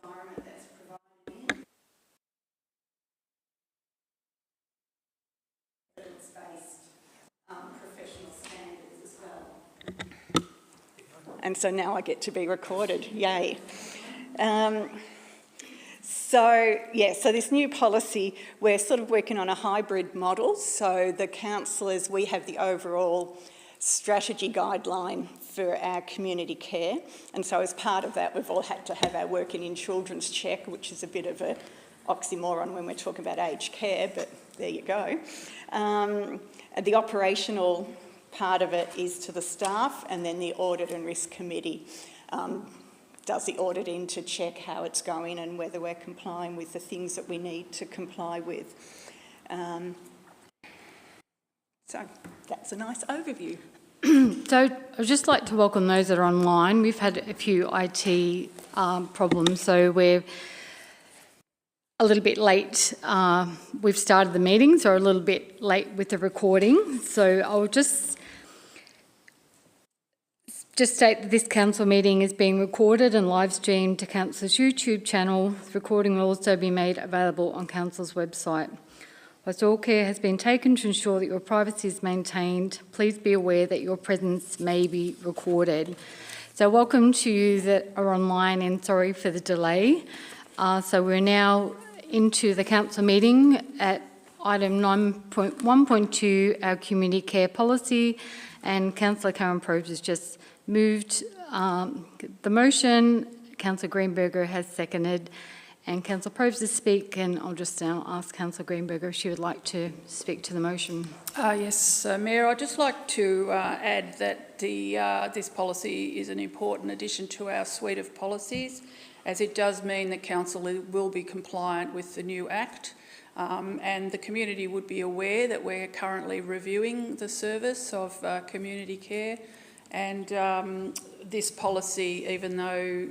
environment that's provided in. Evidence-based professional standards as well. And so now I get to be recorded, yay. So this new policy, we're sort of working on a hybrid model. So the councillors, we have the overall strategy guideline for our community care. And so as part of that, we've all had to have our working in children's check, which is a bit of an oxymoron when we're talking about aged care, but there you go. The operational part of it is to the staff, and then the audit and risk committee does the auditing to check how it's going and whether we're complying with the things that we need to comply with. So that's a nice overview. So I'd just like to welcome those that are online. We've had a few IT problems, so we're a little bit late. We've started the meeting, so we're a little bit late with the recording. So I'll just state that this council meeting is being recorded and live streamed to council's YouTube channel. The recording will also be made available on council's website. Whilst all care has been taken to ensure that your privacy is maintained, please be aware that your presence may be recorded. So welcome to you that are online, and sorry for the delay. So we're now into the council meeting at item 9.1.2, our community care policy, and Councillor Karen Probst has just moved the motion. Councillor Greenberger has seconded, and Councillor Probst to speak, and I'll just now ask Councillor Greenberger if she would like to speak to the motion. Yes, Mayor, I'd just like to add that this policy is an important addition to our suite of policies, as it does mean that Council will be compliant with the new Act. And the community would be aware that we're currently reviewing the service of community care, and this policy, even though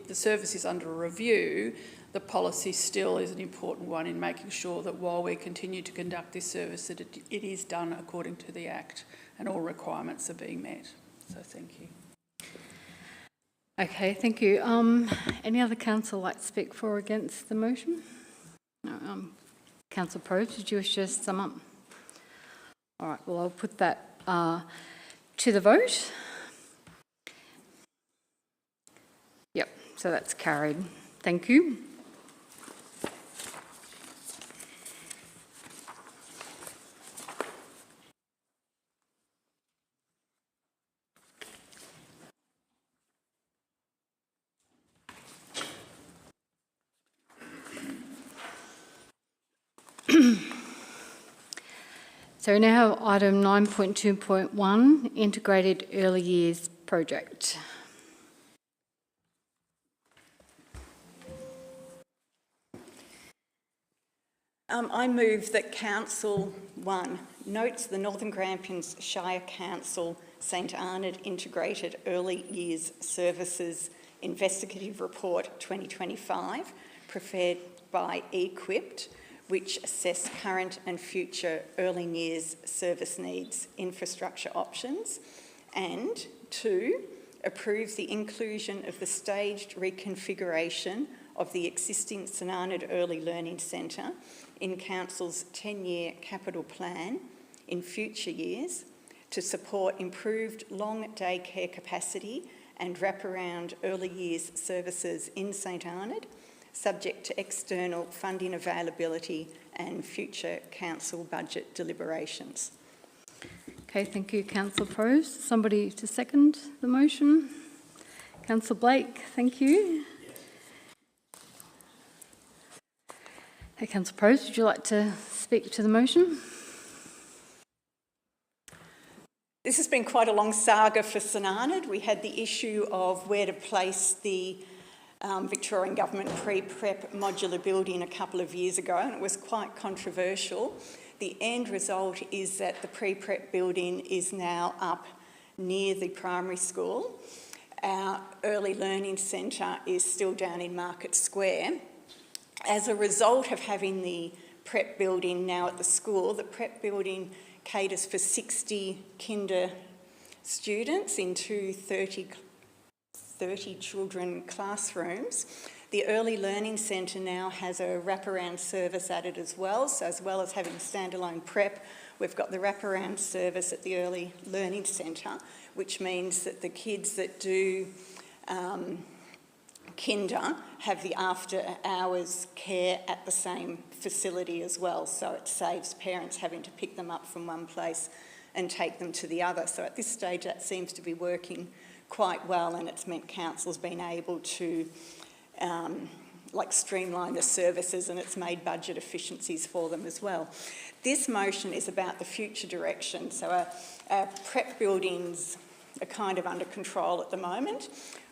the service is under review, the policy still is an important one in making sure that while we continue to conduct this service, that it is done according to the Act and all requirements are being met. So thank you. Okay, thank you. Any other council like to speak for or against the motion? No, Councillor Probst, did you wish to sum up? All right, well, I'll put that to the vote. Yep, so that's carried. Thank you. So now item 9.2.1, Integrated Early Years Project. I move that Council 1 notes the Northern Grampians Shire Council St Arnaud Integrated Early Years Services Investigative Report 2025, prepared by Equipped, which assess current and future early years service needs, infrastructure options, and 2, approve the inclusion of the staged reconfiguration of the existing St Arnaud Early Learning Centre in Council's 10-year capital plan in future years to support improved long day care capacity and wraparound early years services in St Arnaud, subject to external funding availability and future council budget deliberations. Okay, thank you, Councillor Probst. Somebody to second the motion? Councillor Blake, thank you. Hey, Councillor Probst, would you like to speak to the motion? This has been quite a long saga for St Arnaud. We had the issue of where to place the Victorian Government pre-prep modular building a couple of years ago, and it was quite controversial. The end result is that the pre-prep building is now up near the primary school. Our early learning centre is still down in Market Square. As a result of having the prep building now at the school, the prep building caters for 60 kinder students in two 30 children classrooms. The Early Learning Centre now has a wraparound service at it as well. So as well as having standalone prep, we've got the wraparound service at the Early Learning Centre, which means that the kids that do kinder have the after hours care at the same facility as well. So it saves parents having to pick them up from one place and take them to the other. So at this stage that seems to be working quite well, and it's meant council's been able to streamline the services, and it's made budget efficiencies for them as well. This motion is about the future direction. So our prep buildings are kind of under control at the moment.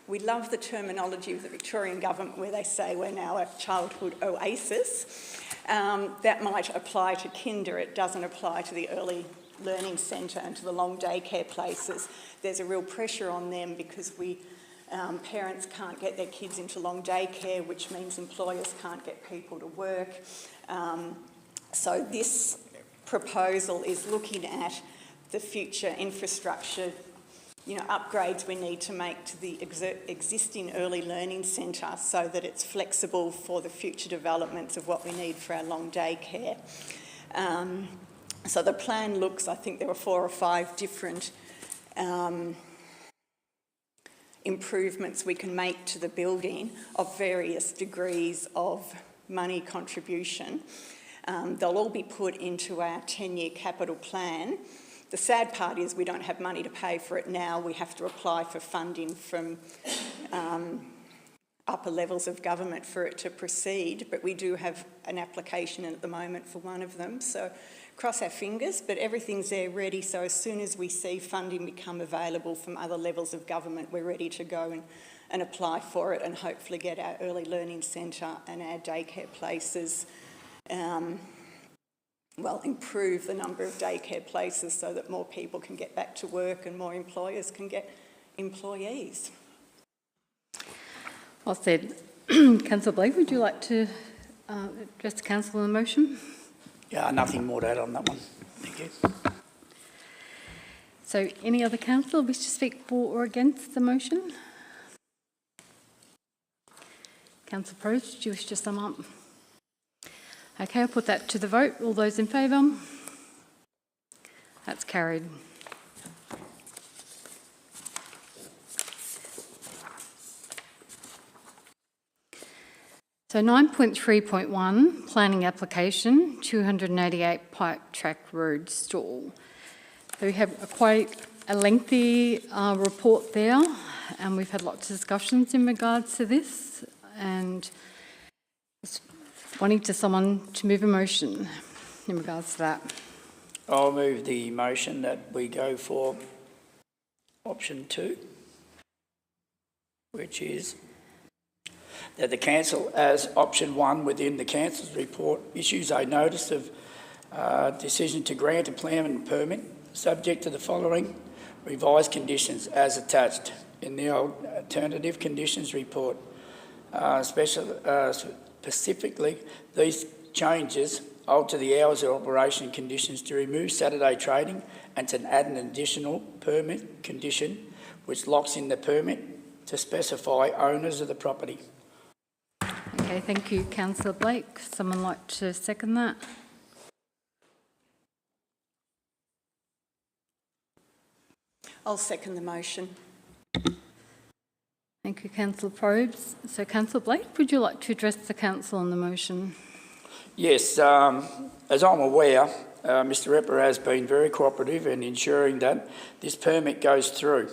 We love the terminology of the Victorian government where they say we're now a childhood oasis. That might apply to kinder. It doesn't apply to the Early Learning Centre and to the long daycare places. There's a real pressure on them because parents can't get their kids into long daycare, which means employers can't get people to work. So this proposal is looking at the future infrastructure, upgrades we need to make to the existing Early Learning Centre so that it's flexible for the future developments of what we need for our long daycare. So the plan looks, I think there were 4 or 5 different improvements we can make to the building of various degrees of money contribution. They'll all be put into our 10-year capital plan. The sad part is we don't have money to pay for it now. We have to apply for funding from upper levels of government for it to proceed, but we do have an application in at the moment for one of them. So cross our fingers, but everything's there ready. So as soon as we see funding become available from other levels of government, we're ready to go and apply for it and hopefully get our Early Learning Centre and our daycare places improve the number of daycare places so that more people can get back to work and more employers can get employees. Well said. Councillor Blake, would you like to address the council on the motion? Yeah, nothing more to add on that one. Thank you. So any other councillor wish to speak for or against the motion? Councillor Probst, do you wish to sum up? Okay, I'll put that to the vote. All those in favour? That's carried. So 9.3.1, planning application, 288 Pipe Track Road stall. So we have quite a lengthy report there, and we've had lots of discussions in regards to this, and wanting someone to move a motion in regards to that. I'll move the motion that we go for option 2, which is that the council, as option 1 within the council's report, issues a notice of decision to grant a plan and permit subject to the following revised conditions as attached in the alternative conditions report. Specifically, these changes alter the hours of operation conditions to remove Saturday trading and to add an additional permit condition which locks in the permit to specify owners of the property. Okay, thank you, Councillor Blake. Someone like to second that? I'll second the motion. Thank you, Councillor Probst. So, Councillor Blake, would you like to address the council on the motion? Yes, as I'm aware, Mr Repper has been very cooperative in ensuring that this permit goes through,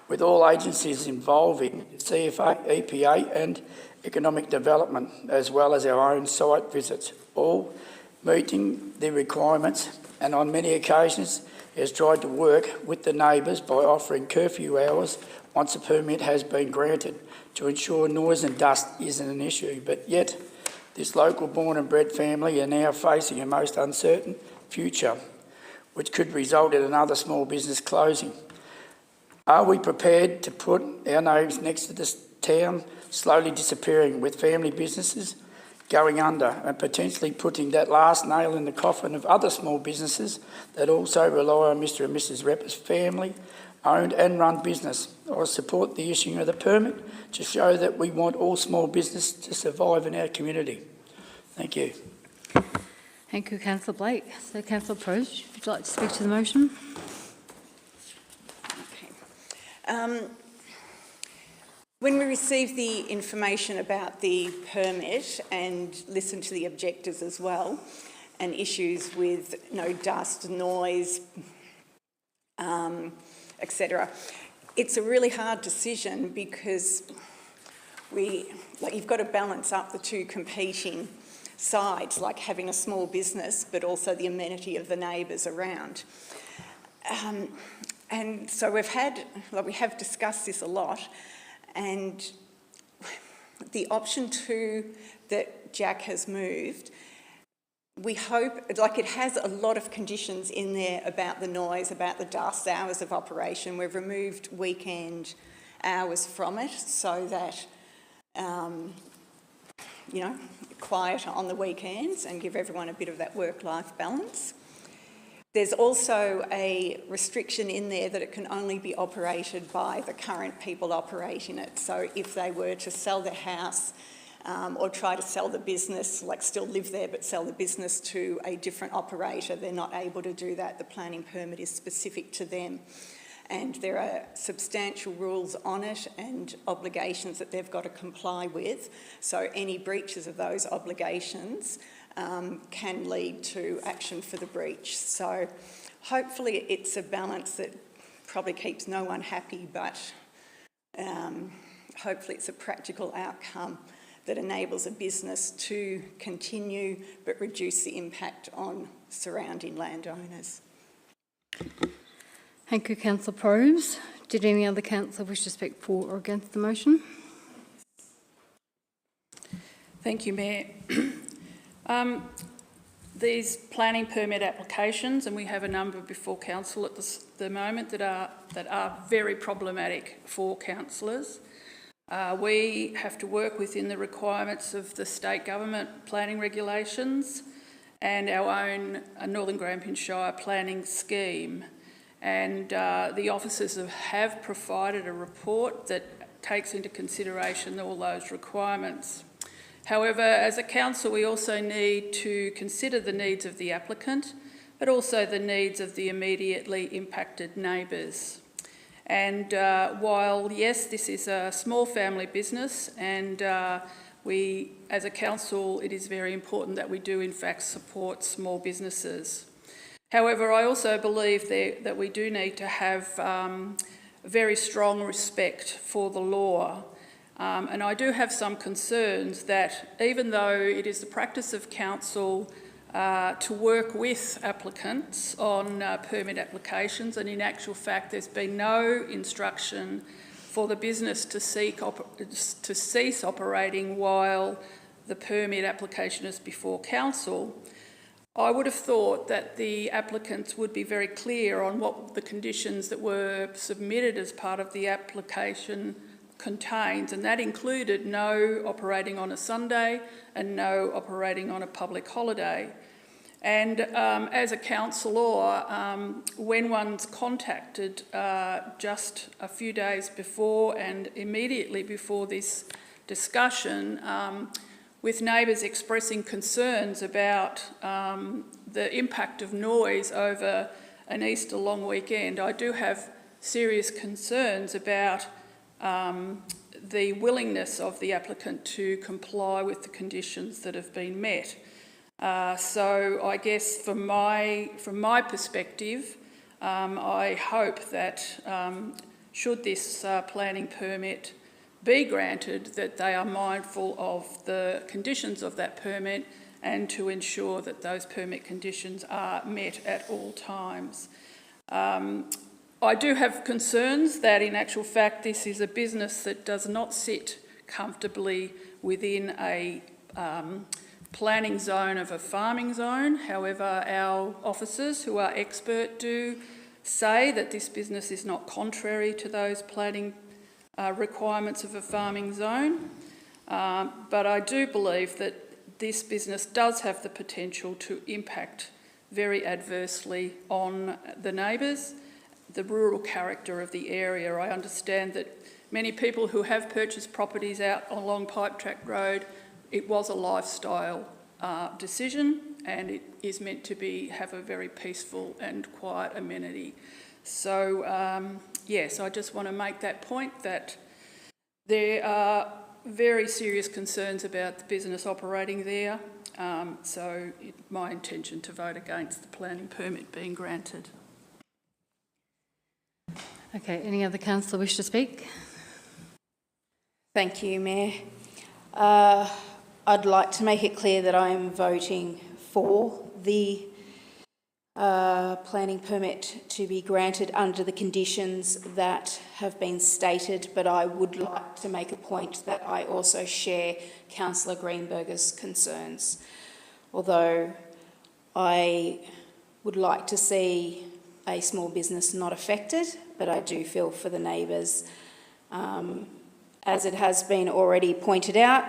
with all agencies involving CFA, EPA and Economic Development, as well as our own site visits, all meeting the requirements, and on many occasions has tried to work with the neighbours by offering curfew hours once a permit has been granted to ensure noise and dust isn't an issue. But yet, this local born and bred family are now facing a most uncertain future, which could result in another small business closing. Are we prepared to put our names next to this town slowly disappearing with family businesses going under and potentially putting that last nail in the coffin of other small businesses that also rely on Mr and Mrs Repper's family-owned and run business. I support the issuing of the permit to show that we want all small business to survive in our community. Thank you. Thank you, Councillor Blake. So, Councillor Proge, would you like to speak to the motion? Okay. When we received the information about the permit and listened to the objectors as well, and issues with no dust, noise, etc., it's a really hard decision because you've got to balance up the two competing sides, like having a small business but also the amenity of the neighbours around. And so we have discussed this a lot, and the option 2 that Jack has moved, we hope, it has a lot of conditions in there about the noise, about the dust, hours of operation. We've removed weekend hours from it so that, quiet on the weekends and give everyone a bit of that work-life balance. There's also a restriction in there that it can only be operated by the current people operating it. So if they were to sell their house or try to sell the business, still live there but sell the business to a different operator, they're not able to do that. The planning permit is specific to them. And there are substantial rules on it and obligations that they've got to comply with. So any breaches of those obligations can lead to action for the breach. So hopefully it's a balance that probably keeps no one happy, but hopefully it's a practical outcome that enables a business to continue but reduce the impact on surrounding landowners. Thank you, Councillor Probes. Did any other councillor wish to speak for or against the motion? Thank you, Mayor. These planning permit applications, and we have a number before council at the moment that are very problematic for councillors. We have to work within the requirements of the state government planning regulations and our own Northern Grampians Shire planning scheme. And the officers have provided a report that takes into consideration all those requirements. However, as a council, we also need to consider the needs of the applicant, but also the needs of the immediately impacted neighbours. And while, yes, this is a small family business, and we, as a council, it is very important that we do in fact support small businesses. However, I also believe that we do need to have very strong respect for the law. And I do have some concerns that even though it is the practice of council to work with applicants on permit applications, and in actual fact there's been no instruction for the business to cease operating while the permit application is before council, I would have thought that the applicants would be very clear on what the conditions that were submitted as part of the application contains, and that included no operating on a Sunday and no operating on a public holiday. And as a councillor, when one's contacted just a few days before and immediately before this discussion, with neighbours expressing concerns about the impact of noise over an Easter long weekend, I do have serious concerns about the willingness of the applicant to comply with the conditions that have been met. So I guess from my perspective, I hope that should this planning permit be granted, that they are mindful of the conditions of that permit and to ensure that those permit conditions are met at all times. I do have concerns that in actual fact this is a business that does not sit comfortably within a planning zone of a farming zone. However, our officers who are expert do say that this business is not contrary to those planning requirements of a farming zone. But I do believe that this business does have the potential to impact very adversely on the neighbours, the rural character of the area. I understand that many people who have purchased properties out along Pipe Track Road, it was a lifestyle decision, and it is meant to have a very peaceful and quiet amenity. So, yes, I just want to make that point that there are very serious concerns about the business operating there. So it's my intention to vote against the planning permit being granted. Okay, any other councillor wish to speak? Thank you, Mayor. I'd like to make it clear that I am voting for the planning permit to be granted under the conditions that have been stated, but I would like to make a point that I also share Councillor Greenberger's concerns. Although I would like to see a small business not affected, but I do feel for the neighbours. As it has been already pointed out,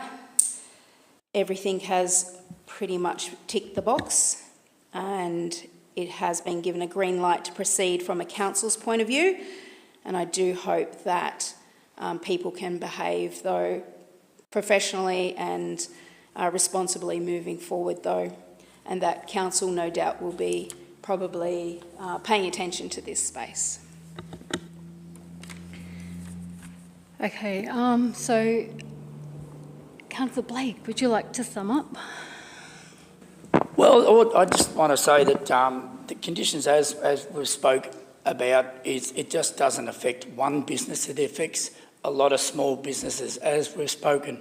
everything has pretty much ticked the box, and it has been given a green light to proceed from a council's point of view, and I do hope that people can behave, though, professionally and responsibly moving forward, though, and that council no doubt will be probably paying attention to this space. Okay, so Councillor Blake, would you like to sum up? Well, I just want to say that the conditions, as we've spoke about, it just doesn't affect one business. It affects a lot of small businesses. As we've spoken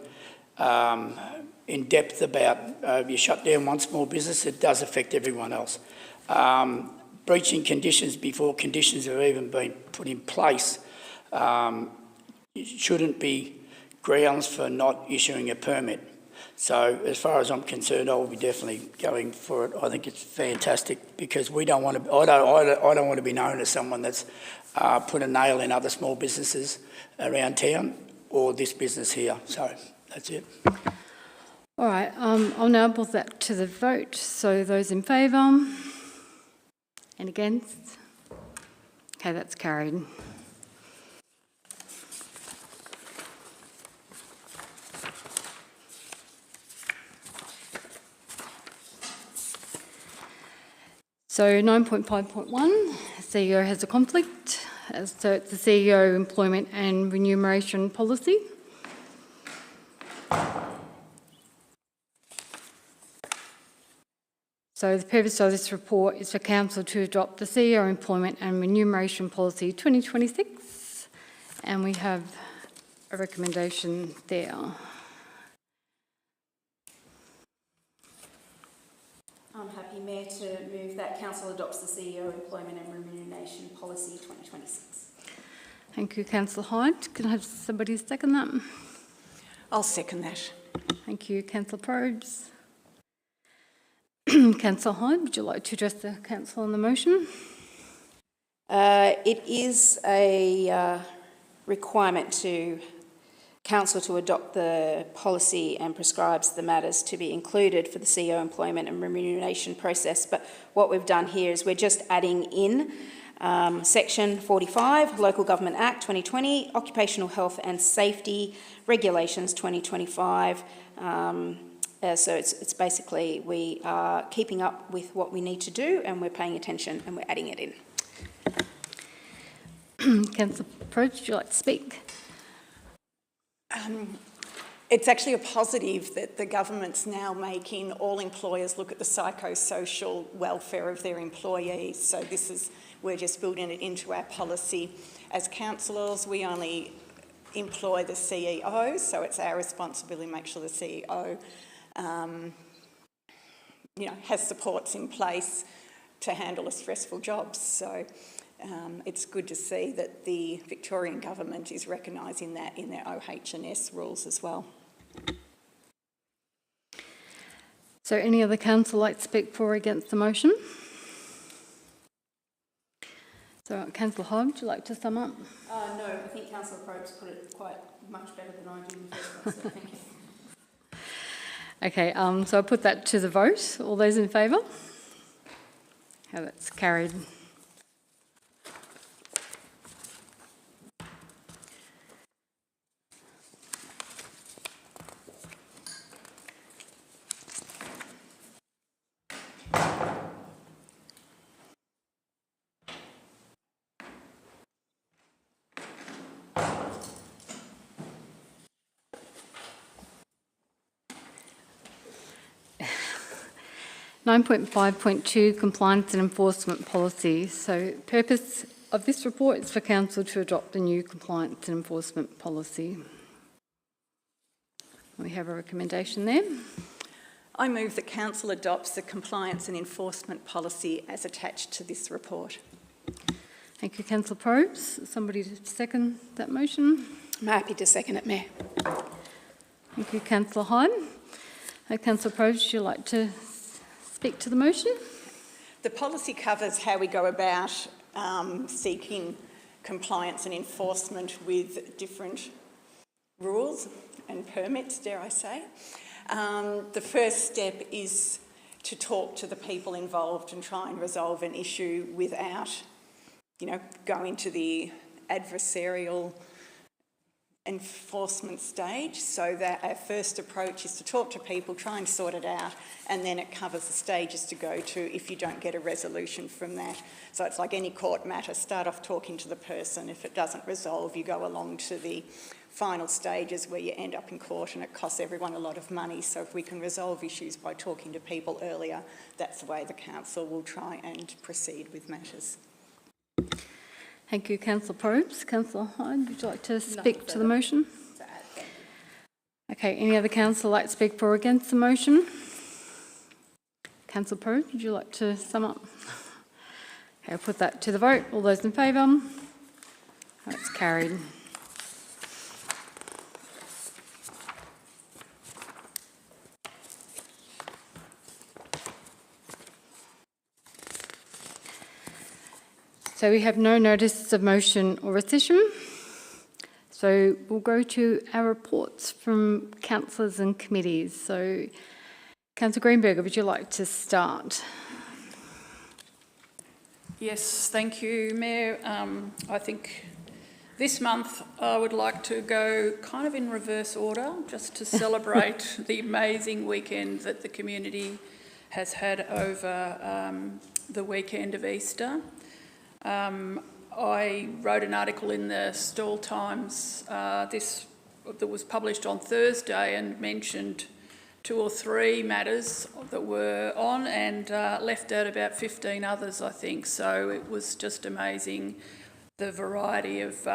in depth about, if you shut down one small business, it does affect everyone else. Breaching conditions before conditions have even been put in place shouldn't be grounds for not issuing a permit. So as far as I'm concerned, I will be definitely going for it. I think it's fantastic because we don't want to. I don't want to be known as someone that's put a nail in other small businesses around town or this business here. So that's it. All right, I'll now put that to the vote. So those in favour and against? Okay, that's carried. So 9.5.1, CEO has a conflict. So it's the CEO employment and remuneration policy. So the purpose of this report is for Council to adopt the CEO employment and remuneration policy 2026, and we have a recommendation there. I'm happy, Mayor, to move that Council adopts the CEO Employment and Remuneration Policy 2026. Thank you, Councillor Hyde. Can I have somebody second that? I'll second that. Thank you, Councillor Probes. Councillor Hyde, would you like to address the Council on the motion? It is a requirement to Council to adopt the policy and prescribes the matters to be included for the CEO employment and remuneration process. But what we've done here is we're just adding in Section 45, Local Government Act 2020, Occupational Health and Safety Regulations 2025. So it's basically we are keeping up with what we need to do, and we're paying attention and we're adding it in. Councillor Probes, would you like to speak? It's actually a positive that the government's now making all employers look at the psychosocial welfare of their employees. So we're just building it into our policy. As councillors, we only employ the CEO, so it's our responsibility to make sure the CEO has supports in place to handle a stressful job. So it's good to see that the Victorian government is recognising that in their OH&S rules as well. So any other council like to speak for or against the motion? So Councillor Hyde, would you like to sum up? No, I think Councillor Probes put it quite much better than I did in the first place, so thank you. Okay, so I'll put that to the vote. All those in favour? Okay, that's carried. Nine 9.5.2 Compliance and Enforcement Policy. So purpose of this report is for Council to adopt a new compliance and enforcement policy. We have a recommendation there. I move that Council adopts the compliance and enforcement policy as attached to this report. Thank you, Councillor Probes. Somebody to second that motion? I'm happy to second it, Mayor. Thank you, Councillor Hyde. Councillor Probes, would you like to speak to the motion? The policy covers how we go about seeking compliance and enforcement with different rules and permits, dare I say. The first step is to talk to the people involved and try and resolve an issue without, going to the adversarial enforcement stage. So that our first approach is to talk to people, try and sort it out, and then it covers the stages to go to if you don't get a resolution from that. So it's like any court matter, start off talking to the person. If it doesn't resolve, you go along to the final stages where you end up in court and it costs everyone a lot of money. So if we can resolve issues by talking to people earlier, that's the way the council will try and proceed with matters. Thank you, Councillor Probes. Councillor Hyde, would you like to speak to the motion? Okay, any other councillor like to speak for or against the motion? Councillor Probes, would you like to sum up? Okay, I'll put that to the vote. All those in favour? That's carried. So we have no notices of motion or rescission. So we'll go to our reports from councillors and committees. So Councillor Greenberger, would you like to start? Yes, thank you, Mayor. I think this month I would like to go kind of in reverse order, just to celebrate the amazing weekend that the community has had over the weekend of Easter. I wrote an article in the Stall Times that was published on Thursday and mentioned 2 or 3 matters that were on and left out about 15 others, I think. So it was just amazing, the variety of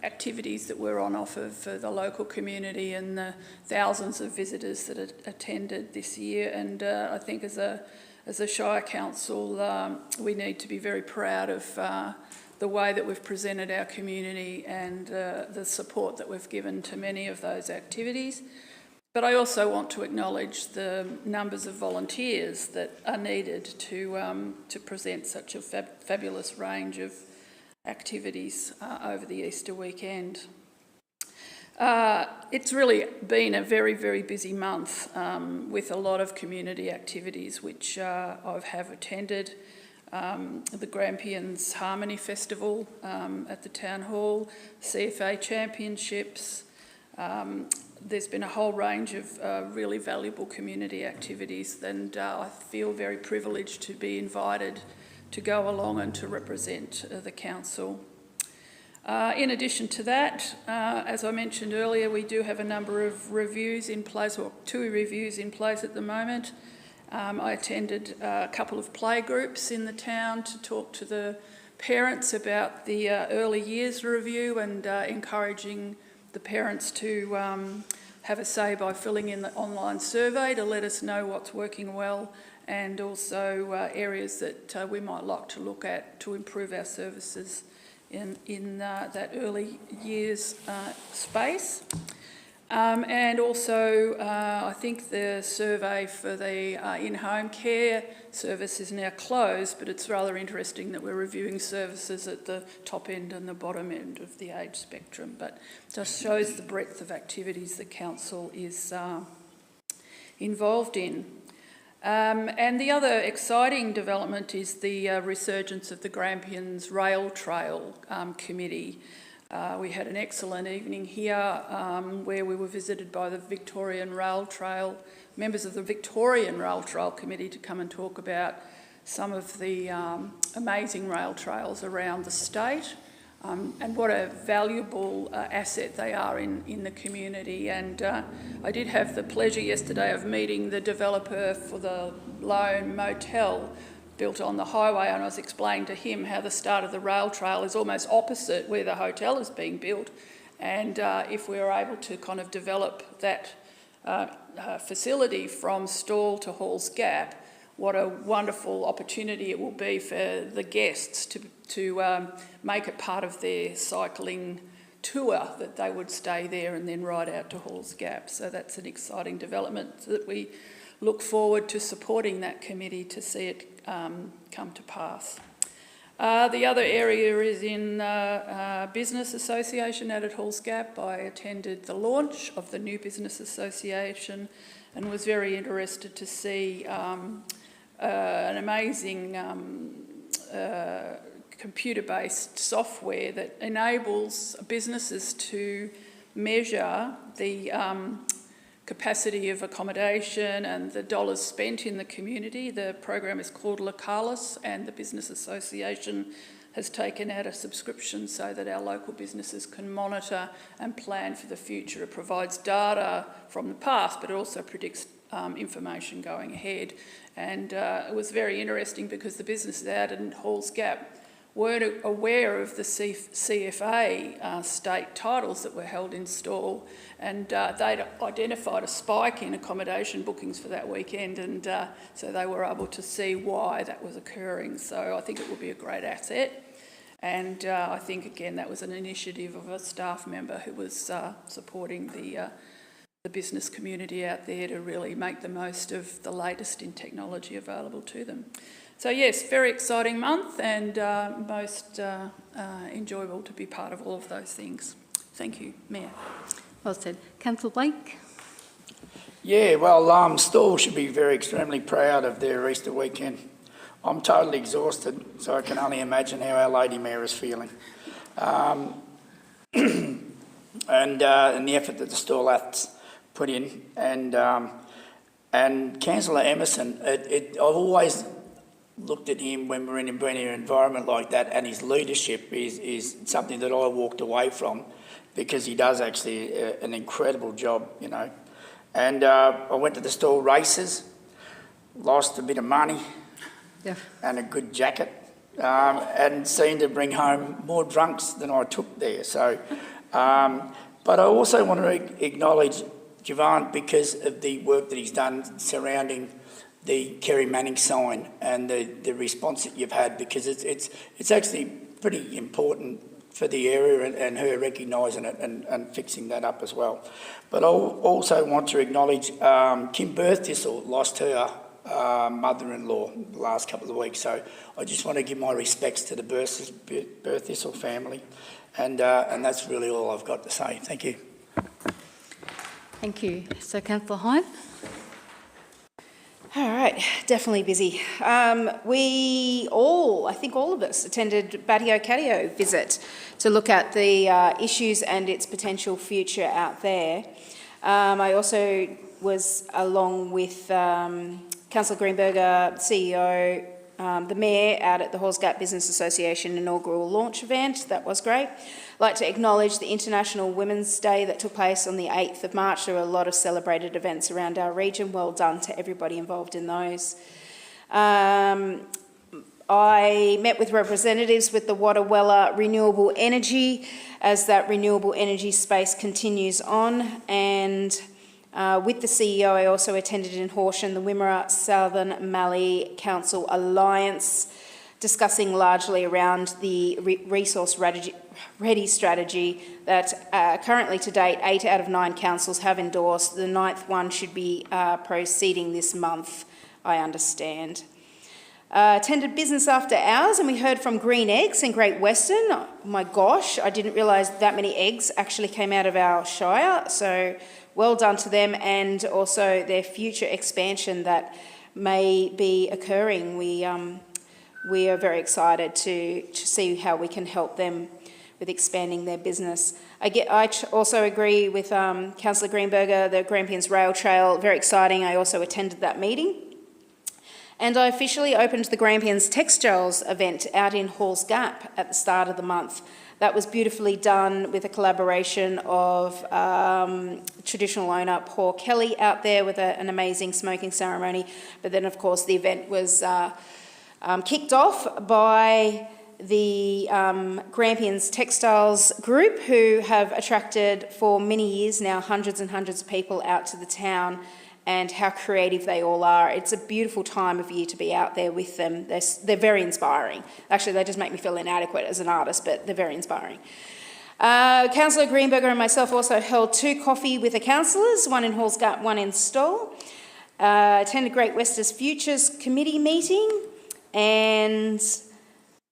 activities that were on offer for the local community and the thousands of visitors that attended this year. And I think as a Shire Council, we need to be very proud of the way that we've presented our community and the support that we've given to many of those activities. But I also want to acknowledge the numbers of volunteers that are needed to present such a fabulous range of activities over the Easter weekend. It's really been a very, very busy month with a lot of community activities which I have attended. The Grampians Harmony Festival at the Town Hall, CFA Championships. There's been a whole range of really valuable community activities, and I feel very privileged to be invited to go along and to represent the council. In addition to that, as I mentioned earlier, we do have a number of reviews in place, or 2 reviews in place at the moment. I attended a couple of play groups in the town to talk to the parents about the early years review and encouraging the parents to have a say by filling in the online survey to let us know what's working well and also areas that we might like to look at to improve our services in that early years space. And also, I think the survey for the in-home care service is now closed, but it's rather interesting that we're reviewing services at the top end and the bottom end of the age spectrum. But just shows the breadth of activities the council is involved in. And the other exciting development is the resurgence of the Grampians Rail Trail Committee. We had an excellent evening here where we were visited by the Victorian Rail Trail, members of the Victorian Rail Trail Committee, to come and talk about some of the amazing rail trails around the state and what a valuable asset they are in the community. And I did have the pleasure yesterday of meeting the developer for the Lone Motel built on the highway, and I was explaining to him how the start of the rail trail is almost opposite where the hotel is being built, and if we were able to kind of develop that facility from Stawell to Halls Gap, what a wonderful opportunity it will be for the guests to make it part of their cycling tour, that they would stay there and then ride out to Halls Gap. So that's an exciting development that we look forward to supporting that committee to see it come to pass. The other area is in Business Association out at Halls Gap. I attended the launch of the new Business Association and was very interested to see an amazing computer-based software that enables businesses to measure the capacity of accommodation and the dollars spent in the community. The program is called Localis, and the Business Association has taken out a subscription so that our local businesses can monitor and plan for the future. It provides data from the past, but it also predicts information going ahead. And it was very interesting because the businesses out in Halls Gap weren't aware of the CFA state titles that were held in Stawell, and they'd identified a spike in accommodation bookings for that weekend, and so they were able to see why that was occurring. So I think it will be a great asset, and I think again that was an initiative of a staff member who was supporting the business community out there to really make the most of the latest in technology available to them. So yes, very exciting month, and most enjoyable to be part of all of those things. Thank you, Mayor. Well said. Councillor Blake? Yeah, well, Stawell should be extremely proud of their Easter weekend. I'm totally exhausted, so I can only imagine how our Lady Mayor is feeling. And the effort that the Stawell athletes put in, and Councillor Emerson, I've always looked at him when we're in an environment like that, and his leadership is something that I walked away from, because he does actually an incredible job, you know. And I went to the Stawell races, lost a bit of money and a good jacket, and seemed to bring home more drunks than I took there. So, but I also want to acknowledge Javant because of the work that he's done surrounding the Kerry Manning sign and the response that you've had, because it's actually pretty important for the area, and her recognising it and fixing that up as well. But I also want to acknowledge Kim Birthistle lost her mother-in-law the last couple of weeks, so I just want to give my respects to the Birthistle family, and that's really all I've got to say. Thank you. Thank you. So, Councillor Hyde? All right, definitely busy. I think all of us attended Batio Catio visit to look at the issues and its potential future out there. I also was along with Councillor Greenberger, CEO, the Mayor, out at the Halls Gap Business Association inaugural launch event. That was great. I'd like to acknowledge the International Women's Day that took place on the 8th of March. There were a lot of celebrated events around our region. Well done to everybody involved in those. I met with representatives with the Wadawalla Renewable Energy as that renewable energy space continues on, and with the CEO I also attended in Horsham the Wimmera Southern Mallee Council Alliance, discussing largely around the resource ready strategy that currently to date 8 out of 9 councils have endorsed. The 9th one should be proceeding this month, I understand. Attended business after hours, and we heard from Green Eggs in Great Western. Oh my gosh, I didn't realise that many eggs actually came out of our shire, so well done to them, and also their future expansion that may be occurring. We are very excited to see how we can help them with expanding their business. I also agree with Councillor Greenberger, the Grampians Rail Trail, very exciting. I also attended that meeting. And I officially opened the Grampians Textiles event out in Halls Gap at the start of the month. That was beautifully done with a collaboration of traditional owner Paul Kelly out there with an amazing smoking ceremony. But then, of course, the event was kicked off by the Grampians Textiles group, who have attracted for many years now hundreds and hundreds of people out to the town, and how creative they all are. It's a beautiful time of year to be out there with them. They're very inspiring. Actually, they just make me feel inadequate as an artist, but they're very inspiring. Councillor Greenberger and myself also held 2 coffee with the councillors, one in Halls Gap, one in Stoll. Attended Great Western's Futures Committee meeting, and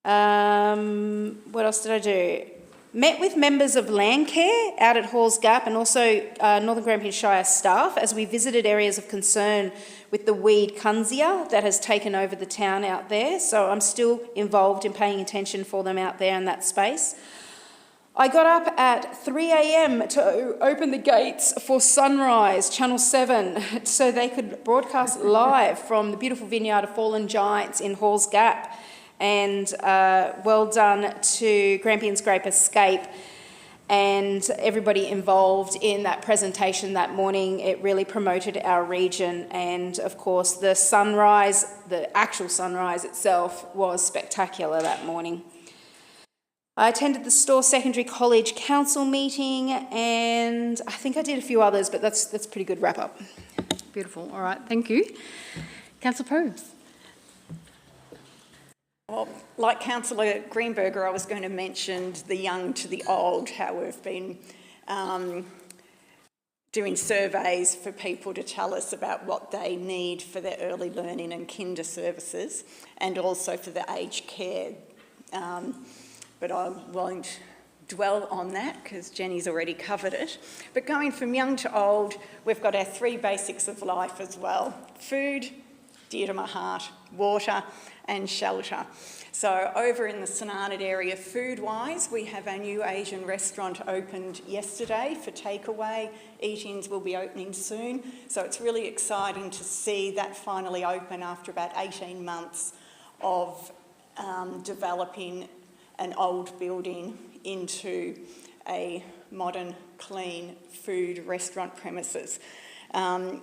what else did I do? Met with members of Landcare out at Halls Gap, and also Northern Grampians Shire staff as we visited areas of concern with the weed Kunzia that has taken over the town out there. So I'm still involved in paying attention for them out there in that space. I got up at 3 a.m. to open the gates for Sunrise, Channel 7, so they could broadcast live from the beautiful vineyard of Fallen Giants in Halls Gap. And well done to Grampians Grape Escape and everybody involved in that presentation that morning. It really promoted our region, and of course the sunrise, the actual sunrise itself, was spectacular that morning. I attended the Store Secondary College Council meeting, and I think I did a few others, but that's a pretty good wrap up. Beautiful. All right, thank you. Councillor Probes. Well, like Councillor Greenberger, I was going to mention the young to the old, how we've been doing surveys for people to tell us about what they need for their early learning and kinder services, and also for the aged care. But I won't dwell on that because Jenny's already covered it. But going from young to old, we've got our 3 basics of life as well. Food, dear to my heart, water and shelter. So over in the St Arnaud area, food-wise, we have our new Asian restaurant opened yesterday for takeaway. Eat-ins will be opening soon. So it's really exciting to see that finally open after about 18 months of developing an old building into a modern, clean food restaurant premises.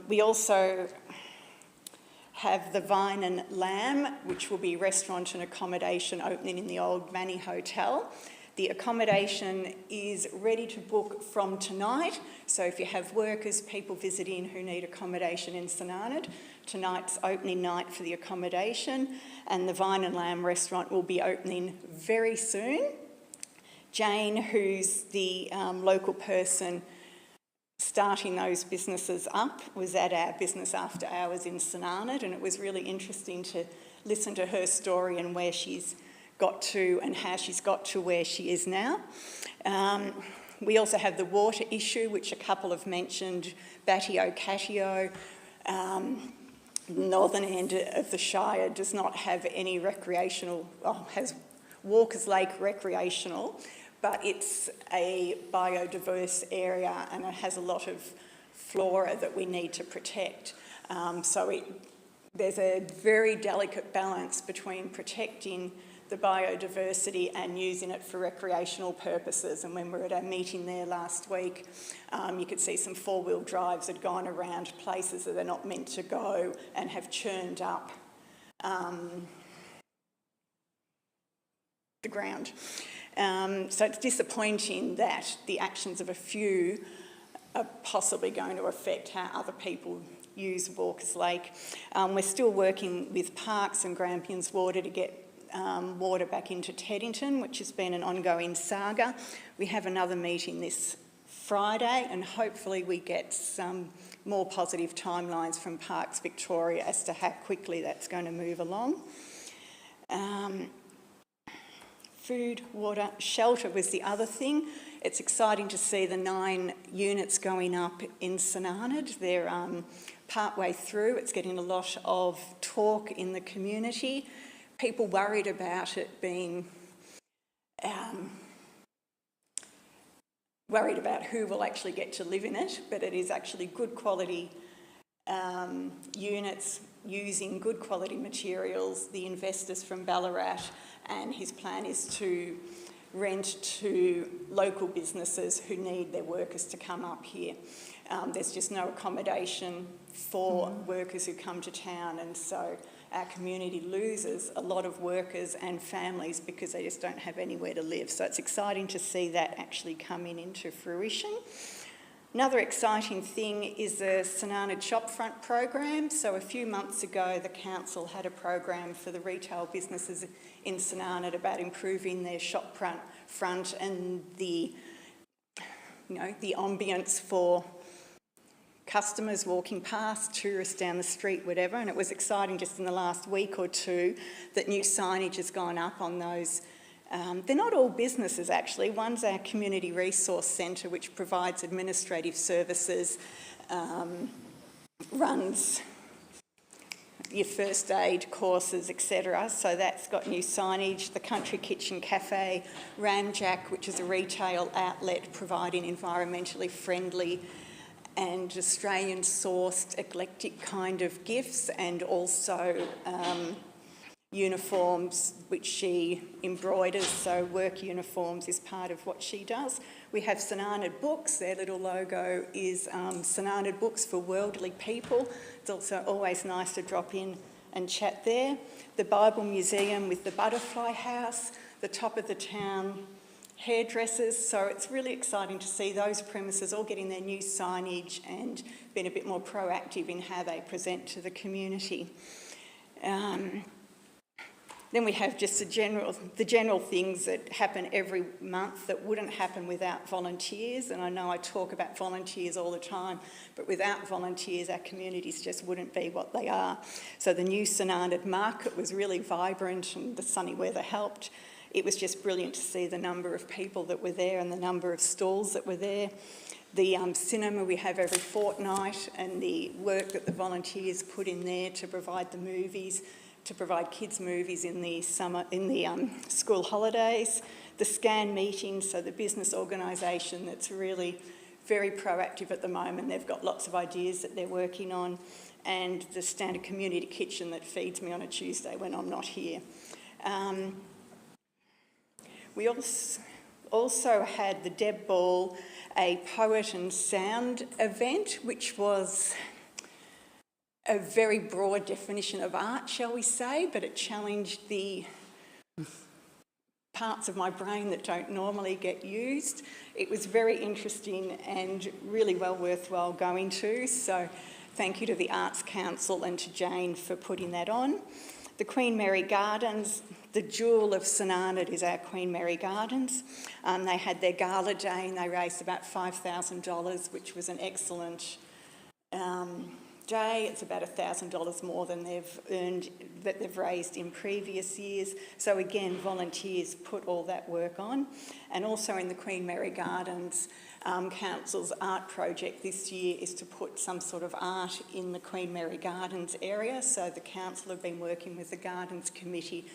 We also have the Vine and Lamb, which will be restaurant and accommodation opening in the old Manny Hotel. The accommodation is ready to book from tonight, so if you have workers, people visiting who need accommodation in St Arnaud, tonight's opening night for the accommodation, and the Vine and Lamb restaurant will be opening very soon. Jane, who's the local person starting those businesses up, was at our business after hours in St Arnaud, and it was really interesting to listen to her story and where she's got to and how she's got to where she is now. We also have the water issue, which a couple have mentioned, Batio Catio. Northern end of the Shire does not have any recreational, has Walkers Lake recreational, but it's a biodiverse area and it has a lot of flora that we need to protect. There's a very delicate balance between protecting the biodiversity and using it for recreational purposes. And when we were at our meeting there last week, you could see some 4-wheel drives had gone around places that they're not meant to go and have churned up the ground. So it's disappointing that the actions of a few are possibly going to affect how other people use Walkers Lake. We're still working with Parks and Grampians Water to get water back into Teddington, which has been an ongoing saga. We have another meeting this Friday and hopefully we get some more positive timelines from Parks Victoria as to how quickly that's going to move along. Food, water, shelter was the other thing. It's exciting to see the 9 units going up in St Arnaud. They're partway through. It's getting a lot of talk in the community. People worried about it being worried about who will actually get to live in it, but it is actually good quality units using good quality materials. The investors from Ballarat, and his plan is to rent to local businesses who need their workers to come up here. There's just no accommodation for workers who come to town, and so our community loses a lot of workers and families because they just don't have anywhere to live. So it's exciting to see that actually coming into fruition. Another exciting thing is the St Arnaud Shopfront program. So a few months ago, the council had a program for the retail businesses in St Arnaud about improving their shopfront and the ambience for customers walking past, tourists down the street, whatever. And it was exciting just in the last week or two that new signage has gone up on those. They're not all businesses, actually. One's our Community Resource Centre, which provides administrative services, runs your first aid courses, etc. So that's got new signage. The Country Kitchen Cafe, Ramjack, which is a retail outlet providing environmentally friendly and Australian-sourced eclectic kind of gifts, and also uniforms which she embroiders, so work uniforms is part of what she does. We have St Arnaud Books. Their little logo is St Arnaud Books for Worldly People. It's also always nice to drop in and chat there. The Bible Museum with the Butterfly House, the top of the town hairdressers. So it's really exciting to see those premises all getting their new signage and being a bit more proactive in how they present to the community. Then we have just the general things that happen every month that wouldn't happen without volunteers. And I know I talk about volunteers all the time, but without volunteers, our communities just wouldn't be what they are. So the new St Arnaud market was really vibrant, and the sunny weather helped. It was just brilliant to see the number of people that were there and the number of stalls that were there. The cinema we have every fortnight, and the work that the volunteers put in there to provide the movies, to provide kids' movies in the summer, in the school holidays. The SCAN meetings, so the business organisation that's really very proactive at the moment. They've got lots of ideas that they're working on. And the standard community kitchen that feeds me on a Tuesday when I'm not here. We also had the Deb Ball, a poet and sound event, which was a very broad definition of art, shall we say, but it challenged the parts of my brain that don't normally get used. It was very interesting and really well worthwhile going to, so thank you to the Arts Council and to Jane for putting that on. The Queen Mary Gardens, the jewel of St Arnaud is our Queen Mary Gardens. They had their gala day and they raised about $5,000, which was an excellent day. It's about $1,000 more than they've raised in previous years. So again, volunteers put all that work on. And also in the Queen Mary Gardens, Council's art project this year is to put some sort of art in the Queen Mary Gardens area. So the council have been working with the Gardens Committee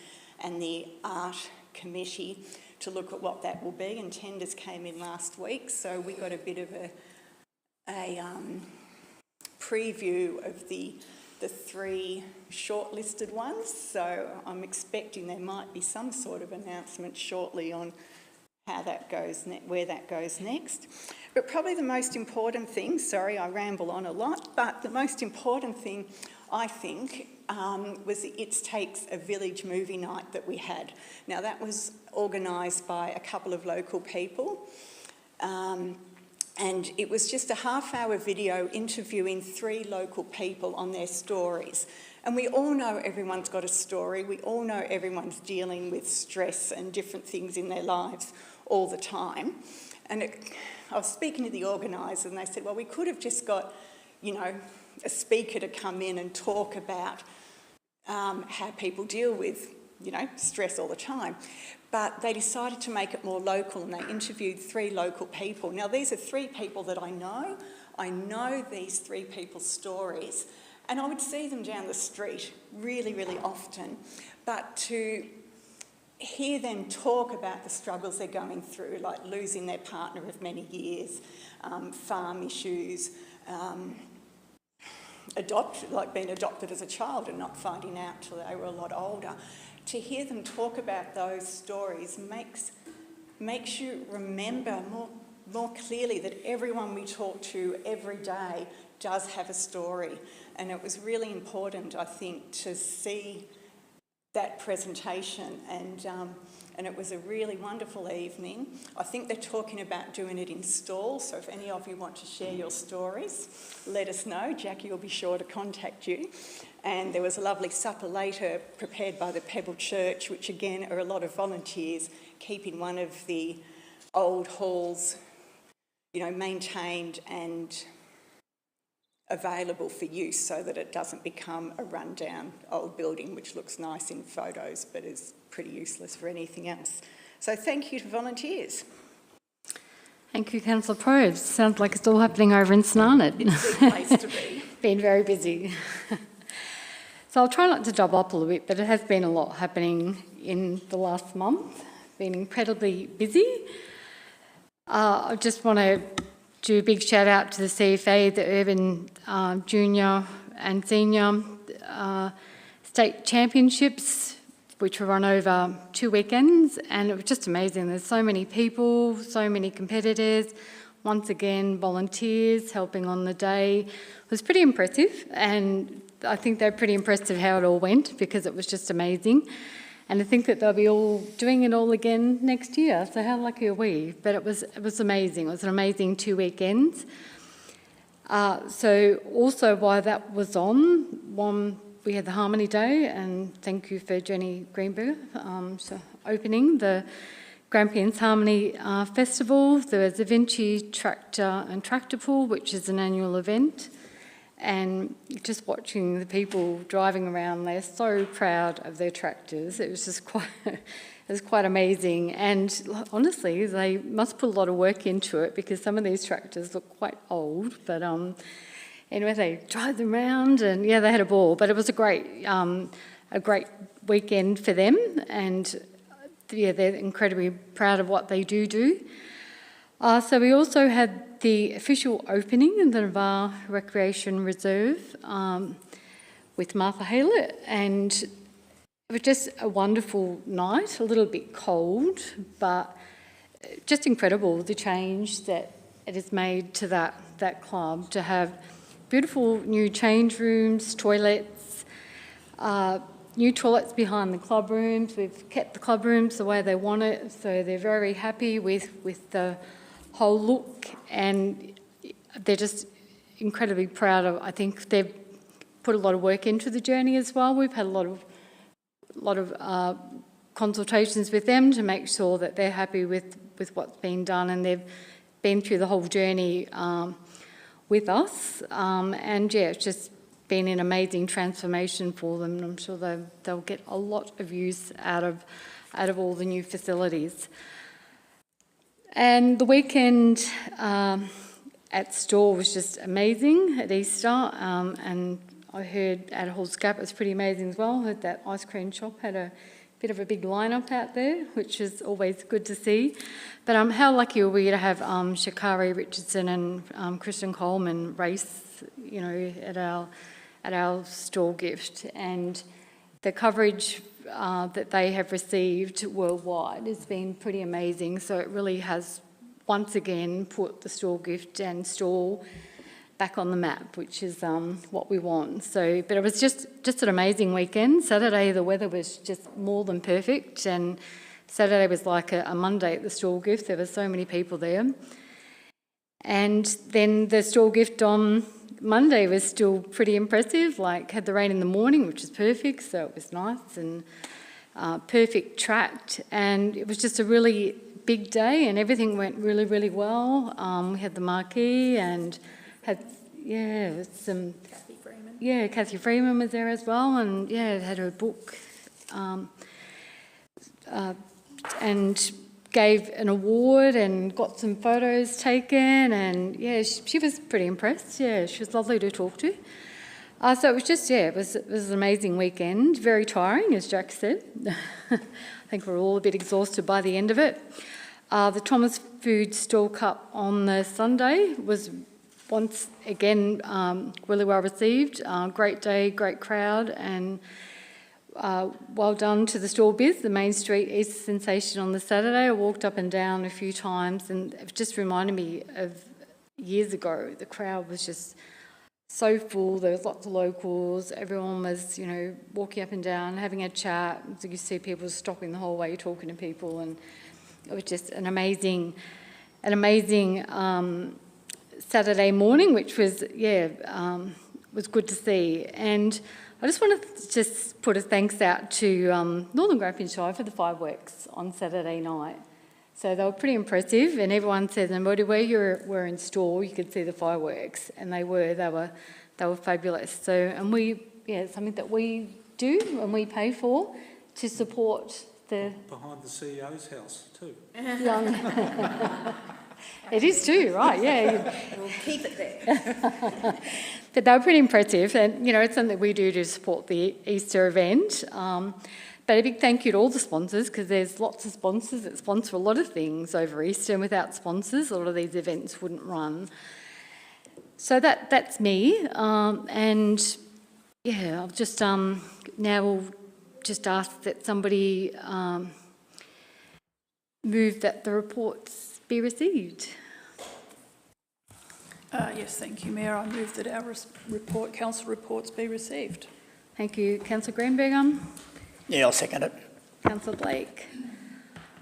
and the Art Committee to look at what that will be, and tenders came in last week, so we got a bit of a preview of the 3 shortlisted ones, so I'm expecting there might be some sort of announcement shortly on how that goes, where that goes next. But probably the most important thing, sorry I ramble on a lot, but the most important thing I think was the It Takes a Village movie night that we had. Now that was organised by a couple of local people, and it was just a half-hour video interviewing 3 local people on their stories. And we all know everyone's got a story. We all know everyone's dealing with stress and different things in their lives all the time. And I was speaking to the organisers and they said, well, we could have just got, a speaker to come in and talk about how people deal with stress all the time. But they decided to make it more local, and they interviewed 3 local people. Now, these are 3 people that I know. I know these 3 people's stories, and I would see them down the street really, really often. But to hear them talk about the struggles they're going through, like losing their partner of many years, farm issues, being adopted as a child and not finding out till they were a lot older. To hear them talk about those stories makes you remember more clearly that everyone we talk to every day does have a story. And it was really important, I think, to see that presentation, and it was a really wonderful evening. I think they're talking about doing it in stalls, so if any of you want to share your stories, let us know. Jackie will be sure to contact you. And there was a lovely supper later prepared by the Pebble Church, which again are a lot of volunteers keeping one of the old halls, maintained and available for use so that it doesn't become a rundown old building which looks nice in photos but is pretty useless for anything else. So thank you to volunteers. Thank you, Councillor Probes. Sounds like it's all happening over in Snarnet. It's a good place to be. Been very busy. So I'll try not to double up a little bit, but it has been a lot happening in the last month. Been incredibly busy. I just want to do a big shout out to the CFA, the Urban Junior and Senior State Championships, which were run over 2 weekends, and it was just amazing. There's so many people, so many competitors, once again volunteers helping on the day. It was pretty impressive, and I think they're pretty impressed at how it all went because it was just amazing. And I think that they'll be all doing it all again next year. So how lucky are we? But it was amazing. It was an amazing 2 weekends. So also while that was on, we had the Harmony Day, and thank you for Jenny Greenberg for opening the Grampians Harmony Festival. There was the Vinci Tractor and Tractor Pull, which is an annual event. And just watching the people driving around, they're so proud of their tractors. It was just quite amazing. And honestly, they must put a lot of work into it because some of these tractors look quite old. But anyway, they drive them around, and yeah, they had a ball. But it was a great weekend for them, and yeah, they're incredibly proud of what they do. So we also had the official opening in the Navarre Recreation Reserve with Martha Haylett, and it was just a wonderful night, a little bit cold, but just incredible the change that it has made to that club, to have beautiful new change rooms, toilets, new toilets behind the club rooms. We've kept the club rooms the way they want it, so they're very happy with the whole look, and they're just incredibly proud of. I think they've put a lot of work into the journey as well. We've had a lot of consultations with them to make sure that they're happy with what's been done, and they've been through the whole journey with us. And yeah, it's just been an amazing transformation for them, and I'm sure they'll get a lot of use out of all the new facilities. And the weekend at Store was just amazing at Easter, and I heard at Hall's Gap it was pretty amazing as well. I heard that ice cream shop had a bit of a big lineup out there, which is always good to see. But how lucky are we to have Shakari Richardson and Christian Coleman race, at our Store gift, and the coverage that they have received worldwide has been pretty amazing. So it really has once again put the Store gift and Store back on the map, which is what we want. So, but it was just an amazing weekend. Saturday the weather was just more than perfect, and Saturday was like a Monday at the Store gift. There were so many people there. And then the Store gift on Monday was still pretty impressive, had the rain in the morning, which is perfect, so it was nice and perfect tracked. And it was just a really big day, and everything went really, really well. We had the marquee and had, some... Kathy Freeman. Yeah, Kathy Freeman was there as well, and had her book. and gave an award and got some photos taken, and yeah, she was pretty impressed. Yeah, she was lovely to talk to. So it was just, yeah, it was an amazing weekend, very tiring, as Jack said. I think we're all a bit exhausted by the end of it. The Thomas Food Stall Cup on the Sunday was once again really well received. Great day, great crowd, and well done to the stall biz. The Main Street Easter sensation on the Saturday. I walked up and down a few times, and it just reminded me of years ago. The crowd was just so full. There was lots of locals. Everyone was, you know, walking up and down, having a chat. So you see people stopping the whole way, talking to people, and it was just an amazing Saturday morning, which was was good to see. And I just want to just put a thanks out to Northern Grampians Shire for the fireworks on Saturday night. So they were pretty impressive, and everyone said no matter where you were in store, you could see the fireworks, and they were fabulous. So, and it's something that we do and we pay for to support the behind the CEO's house too. young. It is too, right? Yeah. We'll keep it there. But they were pretty impressive, and you know it's something we do to support the Easter event. But a big thank you to all the sponsors, because there's lots of sponsors that sponsor a lot of things over Easter, and without sponsors, a lot of these events wouldn't run. So that's me, and yeah, I'll just now we'll just ask that somebody move that the reports be received. Yes, thank you, Mayor. I move that our council reports be received. Thank you, Councillor Greenberg. Yeah, I'll second it. Councillor Blake.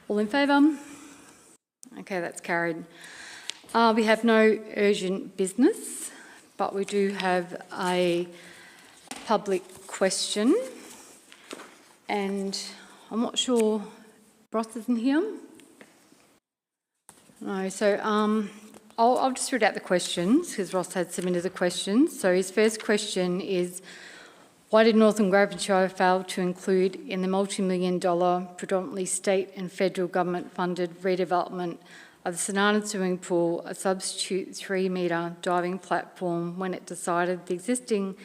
All in favour? Okay, that's carried. We have no urgent business, but we do have a public question, and I'm not sure Ross isn't here. No, so I'll just read out the questions because Ross had submitted the questions. So his first question is, why did Northern Grampians Shire fail to include in the multi-million-dollar, predominantly state and federal government-funded redevelopment of the St Arnaud swimming pool a substitute 3-metre diving platform when it decided the existing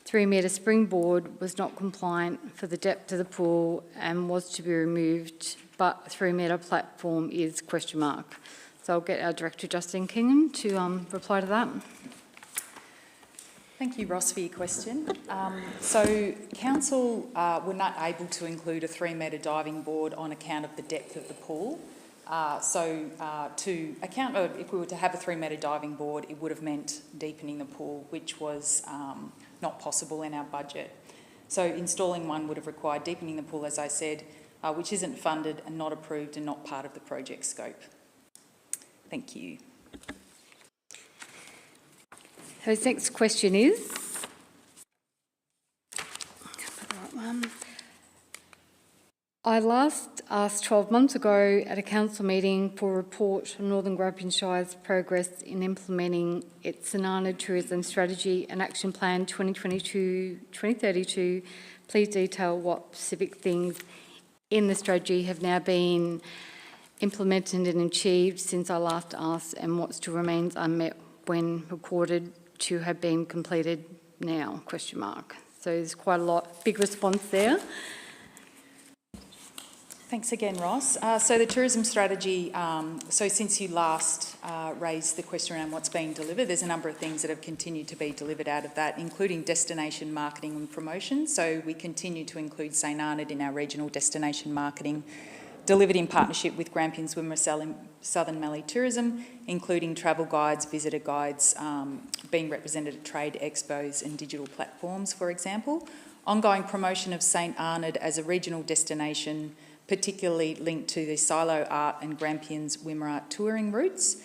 3-metre springboard was not compliant for the depth of the pool and was to be removed, but a 3-metre platform is ? So I'll get our Director Justine Kingham to reply to that. Thank you, Ross, for your question. So Council were not able to include a 3-metre diving board on account of the depth of the pool. To account of, if we were to have a 3-metre diving board, it would have meant deepening the pool, which was not possible in our budget. So installing one would have required deepening the pool, as I said, which isn't funded and not approved and not part of the project scope. Thank you. His next question is, I last asked 12 months ago at a council meeting for a report on Northern Grampians Shire's progress in implementing its St Arnaud Tourism Strategy and Action Plan 2022-2032. Please detail what specific things in the strategy have now been implemented and achieved since I last asked, and what still remains unmet when recorded to have been completed now, ? So there's quite a lot, big response there. Thanks again, Ross. So the tourism strategy, so since you last raised the question around what's being delivered, there's a number of things that have continued to be delivered out of that, including destination marketing and promotion. So we continue to include St Arnaud in our regional destination marketing, delivered in partnership with Grampians Wimmera Southern Mallee Tourism, including travel guides, visitor guides, being represented at trade expos and digital platforms, for example. Ongoing promotion of St Arnaud as a regional destination, particularly linked to the Silo Art and Grampians Wimmera touring routes.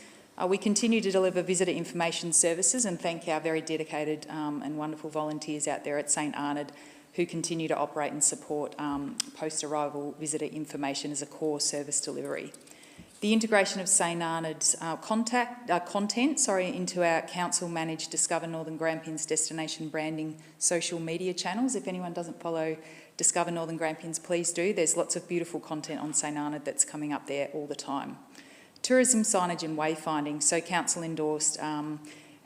We continue to deliver visitor information services and thank our very dedicated and wonderful volunteers out there at St Arnaud who continue to operate and support post-arrival visitor information as a core service delivery. The integration of St Arnaud's content into our council-managed Discover Northern Grampians destination branding social media channels. If anyone doesn't follow Discover Northern Grampians, please do. There's lots of beautiful content on St Arnaud that's coming up there all the time. Tourism signage and wayfinding. So council endorsed,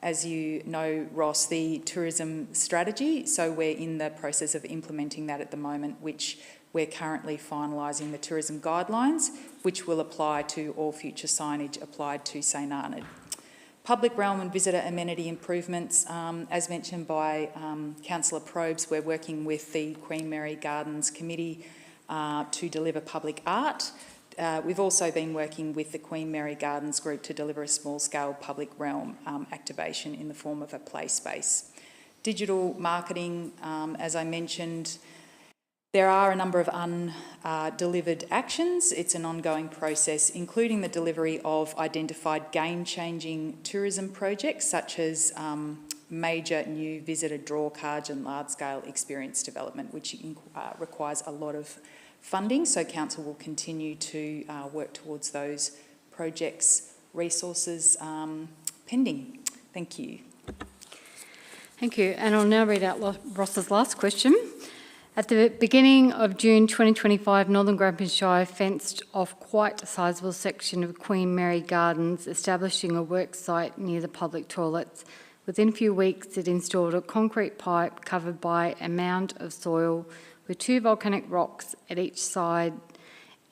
as you know, Ross, the tourism strategy. So we're in the process of implementing that at the moment, which we're currently finalising the tourism guidelines, which will apply to all future signage applied to St Arnaud. Public realm and visitor amenity improvements, as mentioned by Councillor Probes, we're working with the Queen Mary Gardens Committee to deliver public art. We've also been working with the Queen Mary Gardens Group to deliver a small-scale public realm activation in the form of a play space. Digital marketing, as I mentioned, there are a number of undelivered actions. It's an ongoing process, including the delivery of identified game-changing tourism projects, such as major new visitor draw cards and large-scale experience development, which requires a lot of funding. So council will continue to work towards those projects, resources pending. Thank you. Thank you. And I'll now read out Ross's last question. At the beginning of June 2025, Northern Grampians Shire fenced off quite a sizable section of Queen Mary Gardens, establishing a work site near the public toilets. Within a few weeks, it installed a concrete pipe covered by a mound of soil with 2 volcanic rocks at each side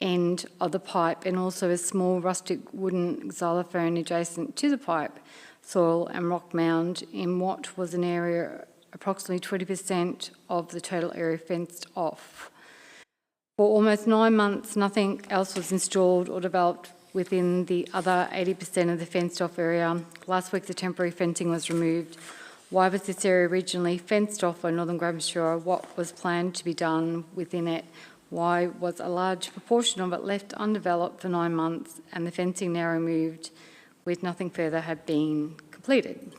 end of the pipe, and also a small rustic wooden xylophone adjacent to the pipe, soil and rock mound in what was an area approximately 20% of the total area fenced off. For almost 9 months, nothing else was installed or developed within the other 80% of the fenced off area. Last week, the temporary fencing was removed. Why was this area originally fenced off by Northern Grampians Shire? What was planned to be done within it? Why was a large proportion of it left undeveloped for 9 months and the fencing now removed with nothing further had been completed?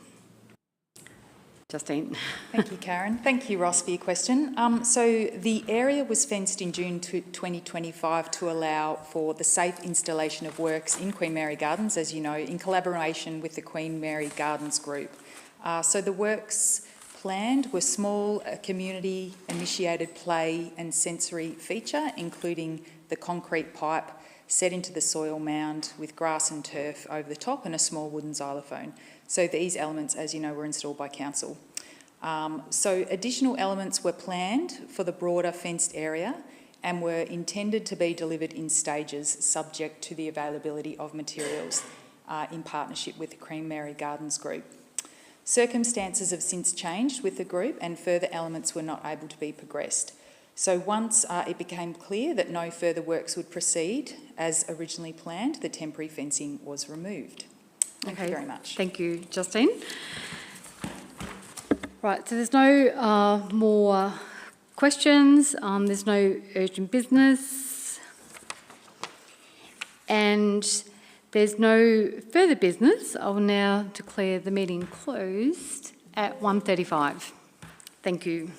Justine. Thank you, Karen. Thank you, Ross, for your question. So the area was fenced in June 2025 to allow for the safe installation of works in Queen Mary Gardens, as you know, in collaboration with the Queen Mary Gardens Group. So the works planned were small, community-initiated play and sensory feature, including the concrete pipe set into the soil mound with grass and turf over the top and a small wooden xylophone. So these elements, as you know, were installed by council. So additional elements were planned for the broader fenced area and were intended to be delivered in stages subject to the availability of materials in partnership with the Queen Mary Gardens Group. Circumstances have since changed with the group and further elements were not able to be progressed. So once it became clear that no further works would proceed as originally planned, the temporary fencing was removed. Thank you very much. Thank you, Justine. Right, so there's no more questions. There's no urgent business. And there's no further business. I will now declare the meeting closed at 1:35. Thank you.